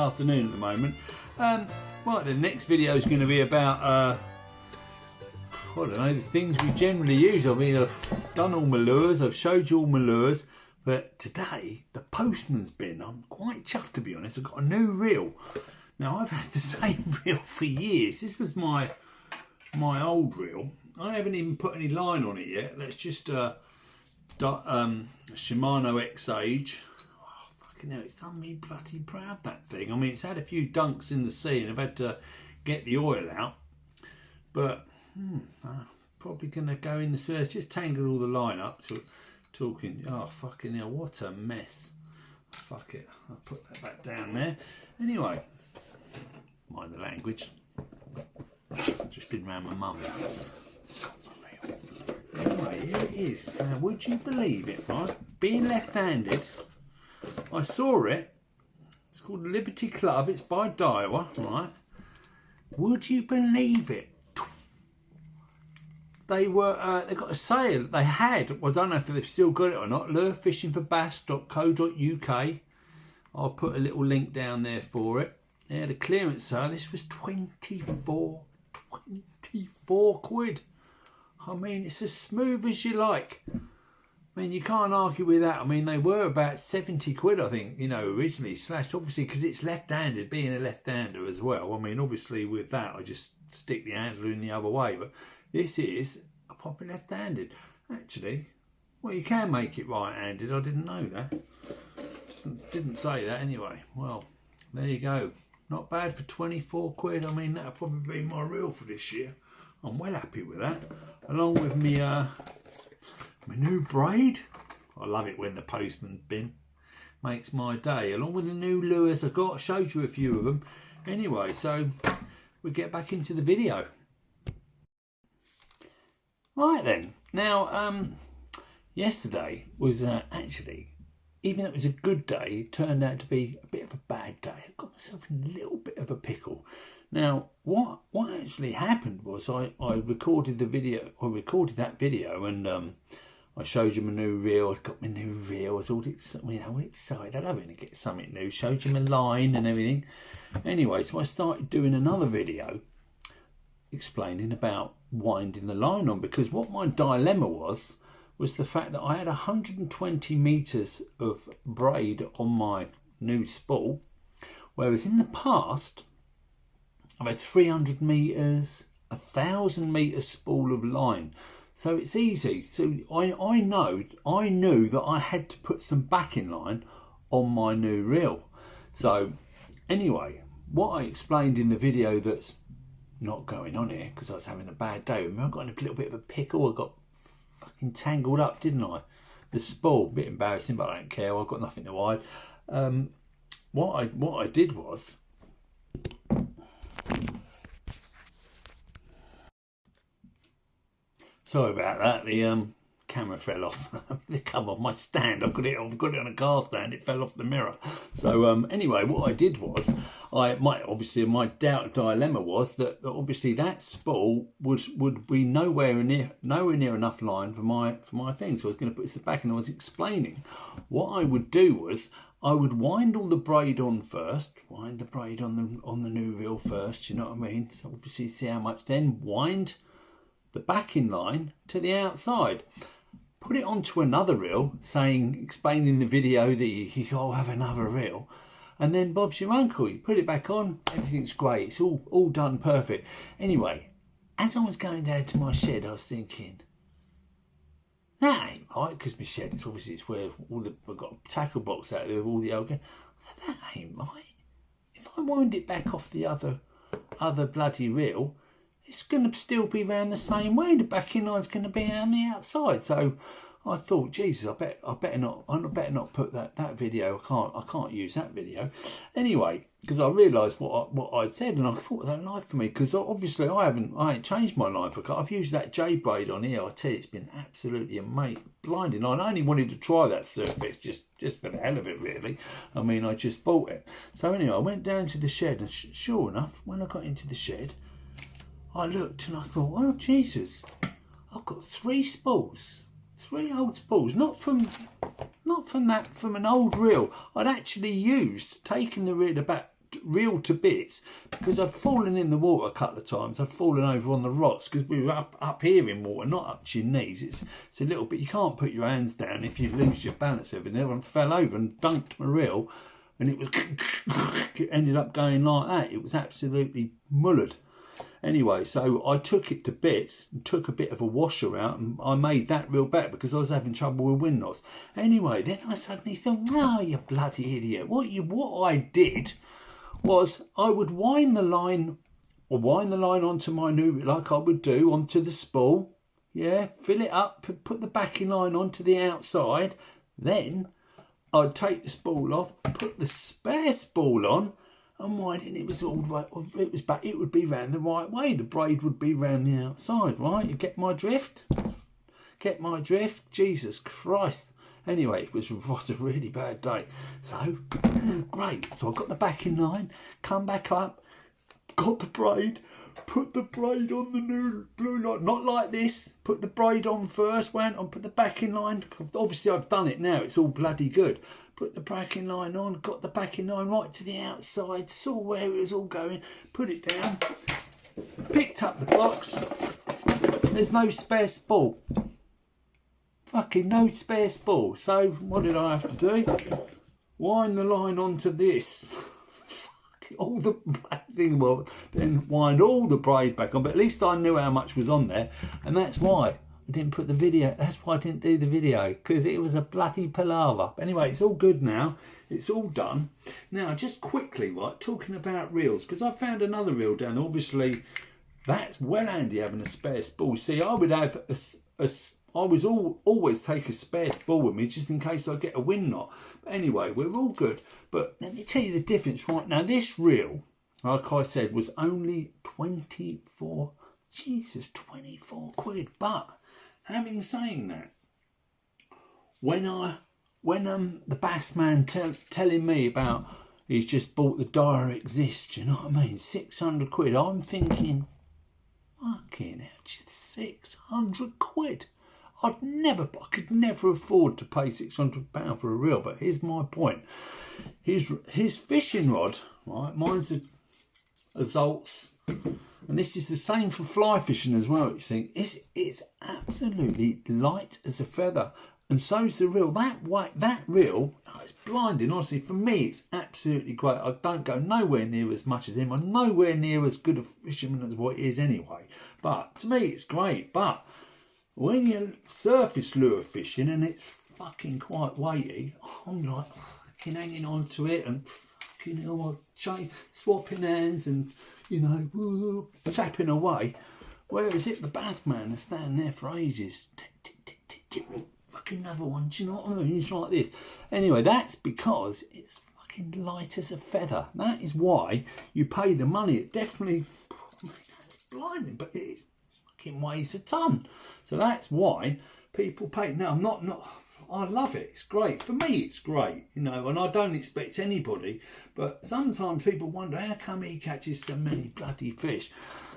afternoon at the moment. Right, the next video is going to be about, I don't know, the things we generally use. I mean, I've done all my lures, I've showed you all my lures, but today, the postman's bin. I'm quite chuffed, to be honest. I've got a new reel. Now, I've had the same reel for years. This was my old reel. I haven't even put any line on it yet. That's just a Shimano X-Age. Oh, fucking hell, it's done me bloody proud, that thing. I mean, it's had a few dunks in the sea and I've had to get the oil out. But, probably going to go in the sea. Just tangled all the line up. So, talking, oh, fucking hell, what a mess. Fuck it, I'll put that back down there. Anyway, mind the language. I've just been round my mum's. Anyway, here it is. Now, would you believe it, right? Being left-handed, I saw it. It's called Liberty Club. It's by Daiwa, right? Would you believe it? They were, they got a sale. They had, well, I don't know if they've still got it or not, lurefishingforbass.co.uk. I'll put a little link down there for it. They had a clearance sale. This was 24 quid. I mean, it's as smooth as you like. I mean, you can't argue with that. I mean, they were about 70 quid, I think, you know, originally, slashed, obviously, because it's left-handed, being a left-hander as well. I mean, obviously, with that, I just stick the handle in the other way, but this is a proper left-handed. Actually, well, you can make it right-handed. I didn't know that. Didn't say that anyway. Well, there you go. Not bad for 24 quid. I mean, that'll probably be my reel for this year. I'm well happy with that. Along with me, my new braid. I love it when the postman's bin makes my day. Along with the new lures I got. I showed you a few of them. Anyway, so we get back into the video. Right then, now yesterday was actually, even though it was a good day, it turned out to be a bit of a bad day. I got myself in a little bit of a pickle. Now, what actually happened was I recorded the video, I recorded that video and I showed you my new reel. I got my new reel, I was all excited. I love it when I get something new, showed you my line and everything. Anyway, so I started doing another video explaining about winding the line on, because what my dilemma was the fact that I had 120 meters of braid on my new spool, whereas in the past I've had 300 meters, 1,000 meter spool of line. So it's easy. So I knew that I had to put some backing line on my new reel. So anyway, what I explained in the video that's not going on here, because I was having a bad day. Remember, I got in a little bit of a pickle. I got fucking tangled up, didn't I? The spool, a bit embarrassing, but I don't care. I've got nothing to hide. What I did was, sorry about that. The camera fell off. Come on, my stand. I've got it on a car stand. It fell off the mirror. So anyway, what I did was, my dilemma was that obviously that spool would be nowhere near enough line for my thing. So I was going to put this back, and I was explaining what I would do was I would wind all the braid on first, wind the braid on the new reel first. You know what I mean? So obviously see how much, then wind the backing line to the outside. Put it onto another reel, explaining the video that you gotta have another reel, and then Bob's your uncle. You put it back on, everything's great. It's all done perfect. Anyway, as I was going down to my shed, I was thinking, that ain't right, because my shed, it's where I've got a tackle box out there with all the old. That ain't right. If I wind it back off the other bloody reel, it's going to still be round the same way. The backing line's going to be on the outside. So I thought, Jesus, I better not put that video. I can't use that video anyway, because I realised what I'd said, and I thought that line for me, because obviously I ain't changed my line for a car. I've used that J braid on here. I tell you, it's been absolutely amazing, blinding. I only wanted to try that surface just for the hell of it, really. I mean, I just bought it. So anyway, I went down to the shed, and sure enough, when I got into the shed, I looked and I thought, oh Jesus, I've got 3 spools, 3 old spools, not from an old reel. I'd actually taken the reel reel to bits because I'd fallen in the water a couple of times. I'd fallen over on the rocks because we were up here in water, not up to your knees. It's a little bit, you can't put your hands down if you lose your balance over there. I fell over and dunked my reel, and it ended up going like that. It was absolutely mullered. Anyway, so I took it to bits and took a bit of a washer out, and I made that reel better because I was having trouble with wind knots. Anyway, then I suddenly thought, oh, you bloody idiot. What I did was I would wind the line onto my new, like I would do, onto the spool. Yeah, fill it up, put the backing line onto the outside. Then I'd take the spool off, put the spare spool on, and winding it was all right. It was back. It would be round the right way. The braid would be round the outside, right? You get my drift? Get my drift? Jesus Christ! Anyway, it was a really bad day. So great. So I got the backing line, come back up, got the braid, put the braid on the new blue line. Not like this. Put the braid on first. Went on. Put the backing line. Obviously, I've done it now. It's all bloody good. Put the backing line on, got the backing line right to the outside, saw where it was all going, put it down, picked up the box. There's no spare spool. Fucking no spare spool. So what did I have to do? Wind the line onto this. All the thing, well, then wind all the braid back on. But at least I knew how much was on there, and that's why I didn't put the video. That's why I didn't do the video, because it was a bloody palaver. But anyway, it's all good now. It's all done. Now, just quickly, right, talking about reels, because I found another reel down. Obviously, that's well handy having a spare spool. See, I would have always take a spare spool with me just in case I get a wind knot. But anyway, we're all good. But let me tell you the difference right now. This reel, like I said, was only 24 quid. But having saying that, when the bass man telling me about he's just bought the Dire Exist, you know what I mean, 600 quid, I'm thinking, fucking hell, 600 quid. I could never afford to pay £600 for a reel. But here's my point. His fishing rod, right? Mine's a Zoltz, and this is the same for fly fishing as well. You think it's absolutely light as a feather, and so's the reel. That reel, it's blinding. Honestly, for me, it's absolutely great. I don't go nowhere near as much as him. I'm nowhere near as good a fisherman as what he is anyway. But to me, it's great. But when you're surface lure fishing and it's fucking quite weighty, I'm like fucking hanging on to it and fucking swapping hands and, you know, tapping away. Whereas the bass man is standing there for ages. Tick, tick, tick, tick, tick. Fucking another one. Do you know what I mean? It's like this. Anyway, that's because it's fucking light as a feather. That is why you pay the money. It definitely, it's blinding, but it weighs a ton. So that's why people pay. Now, I love it. It's great. For me, it's great, you know, and I don't expect anybody, but sometimes people wonder how come he catches so many bloody fish.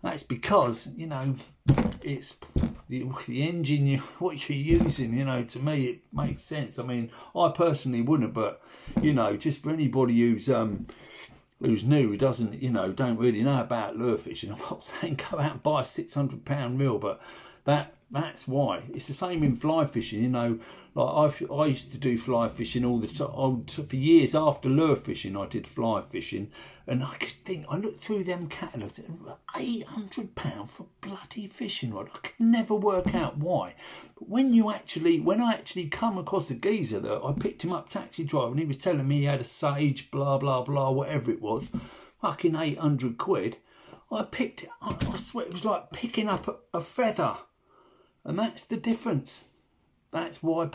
That's because, you know, it's the engine, what you're using, you know, to me, it makes sense. I mean, I personally wouldn't, but, you know, just for anybody who's new, who doesn't, you know, don't really know about lure fishing, I'm not saying go out and buy a £600 reel, but that's why. It's the same in fly fishing, you know. Like I used to do fly fishing all the time. For years after lure fishing, I did fly fishing, and I could think, I looked through them catalogues, £800 for bloody fishing rod. I could never work out why. But when I actually come across a geezer that I picked him up taxi driver, and he was telling me he had a Sage, blah blah blah, whatever it was, fucking 800 quid. I picked it. I swear it was like picking up a feather. And that's the difference. That's why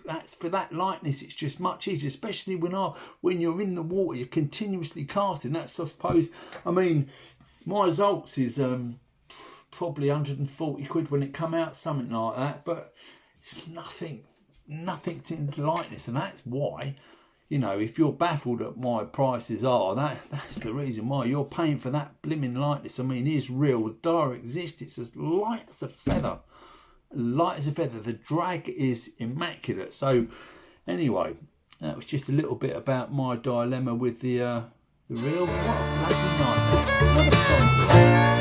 that's for that lightness, it's just much easier, especially when you're in the water, you're continuously casting. That's, I suppose, I mean, my Zoltz is probably 140 quid when it come out, something like that, but it's nothing to lightness, and that's why, you know, if you're baffled at my prices that's the reason why you're paying for that blimmin' lightness. I mean, his reel, the Dire Exist, it's as light as a feather. Light as a feather. The drag is immaculate. So anyway, that was just a little bit about my dilemma with the The real, what a bloody nightmare. What a fun.